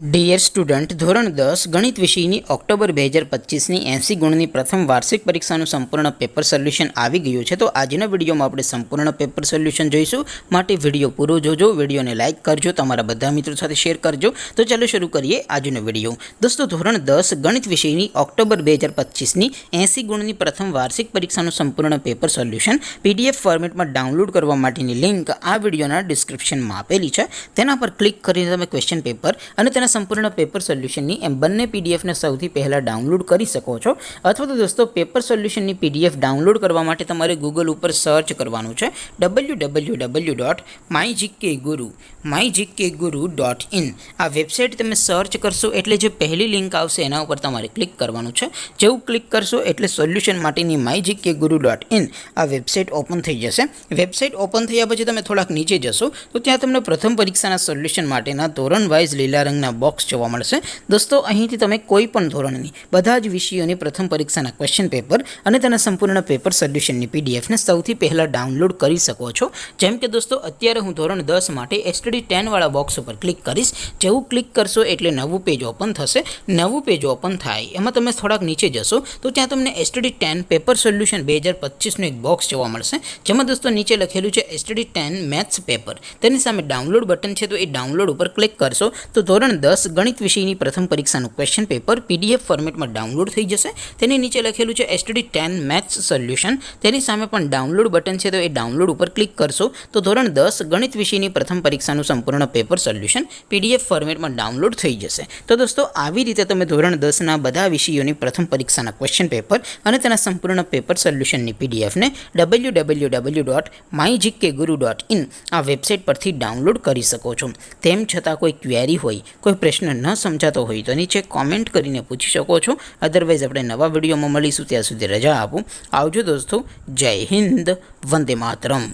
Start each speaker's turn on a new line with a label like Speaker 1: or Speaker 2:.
Speaker 1: Dear student, ધોરણ 10 ગણિત વિષયની ઓક્ટોબર 2025ની 80 ગુણની પ્રથમ વાર્ષિક પરીક્ષાનું સંપૂર્ણ પેપર સોલ્યુશન આવી ગયું છે. તો આજના વિડીયોમાં આપણે સંપૂર્ણ પેપર સોલ્યુશન જોઈશું. માટે વિડીયો પૂરો જોજો, વિડીયોને લાઇક કરજો, તમારા બધા મિત્રો સાથે શેર કરજો. તો ચાલો શરૂ કરીએ આજનો વિડીયો. દોસ્તો, ધોરણ 10 ગણિત વિષયની ઓક્ટોબર 2025ની 80 ગુણની પ્રથમ વાર્ષિક પરીક્ષાનું સંપૂર્ણ પેપર સોલ્યુશન PDF ફોર્મેટમાં ડાઉનલોડ કરવા માટેની લિંક આ વિડીયોના ડિસ્ક્રિપ્શનમાં આપેલી છે. તેના પર ક્લિક કરીને તમે ક્વેશ્ચન પેપર અને તેના સંપૂર્ણ પેપર સોલ્યુશનની એમ બંને PDFને સૌથી પહેલાં ડાઉનલોડ કરી શકો છો. અથવા તો દોસ્તો, પેપર સોલ્યુશનની PDF ડાઉનલોડ કરવા માટે તમારે ગૂગલ ઉપર સર્ચ કરવાનું છે www.mygkguru.in. આ વેબસાઇટ તમે સર્ચ કરશો એટલે જે પહેલી લિંક આવશે એના ઉપર તમારે ક્લિક કરવાનું છે. જેવું ક્લિક કરશો એટલે સોલ્યુશન માટેની mygkguru.in આ વેબસાઇટ ઓપન થઈ જશે. વેબસાઇટ ઓપન થયા પછી તમે થોડાક નીચે જશો તો ત્યાં તમને પ્રથમ પરીક્ષાના સોલ્યુશન માટેના ધોરણ વાઇઝ લીલા રંગના બોક્સ જોવા મળશે. દોસ્તો, અહીંથી તમે કોઈ પણ ધોરણની બધા જ વિષયોની પ્રથમ પરીક્ષાના ક્વેશ્ચન પેપર અને તેના સંપૂર્ણ પેપર સોલ્યુશનની PDFને સૌથી પહેલાં ડાઉનલોડ કરી શકો છો. જેમ કે દોસ્તો, અત્યારે હું ધોરણ 10 માટે STD10 વાળા બોક્સ ઉપર ક્લિક કરીશ. જેવું ક્લિક કરશો એટલે નવું પેજ ઓપન થશે. નવું પેજ ઓપન થાય એમાં તમે થોડાક નીચે જશો તો ત્યાં તમને STD10 પેપર સોલ્યુશન 2025નું એક બોક્સ જોવા મળશે. જેમાં દોસ્તો નીચે લખેલું છે STD10 મેથ્સ પેપર. તેની સામે ડાઉનલોડ બટન છે, તો એ ડાઉનલોડ ઉપર ક્લિક કરશો તો ધોરણ 10 ગણિત વિષયની પ્રથમ પરીક્ષાનું ક્વેશ્ચન પેપર PDF ફોર્મેટમાં ડાઉનલોડ થઈ જશે. તેની નીચે લખેલું છે STD10 મેથ્સ સોલ્યુશન. તેની સામે પણ ડાઉનલોડ બટન છે, તો એ ડાઉનલોડ ઉપર ક્લિક કરશો તો ધોરણ 10 ગણિત વિષયની પ્રથમ પરીક્ષાનું સંપૂર્ણ પેપર સોલ્યુશન PDF ફોર્મેટમાં ડાઉનલોડ થઈ જશે. તો દોસ્તો, આવી રીતે તમે ધોરણ 10ના બધા વિષયોની પ્રથમ પરીક્ષાના ક્વેશ્ચન પેપર અને તેના સંપૂર્ણ પેપર સોલ્યુશનની PDFને www.mygkguru.in આ વેબસાઇટ પરથી ડાઉનલોડ કરી શકો છો. તેમ છતાં કોઈ ક્વેરી હોય, કોઈ પ્રશ્ન ન સમજાતો હોય તો નીચે કોમેન્ટ કરીને પૂછી શકો છો. અદરવાઇઝ આપણે નવા વિડીયોમાં મળીશું. ત્યાં સુધી રજા આપું. આવજો દોસ્તો. જય હિન્દ. વંદે માતરમ.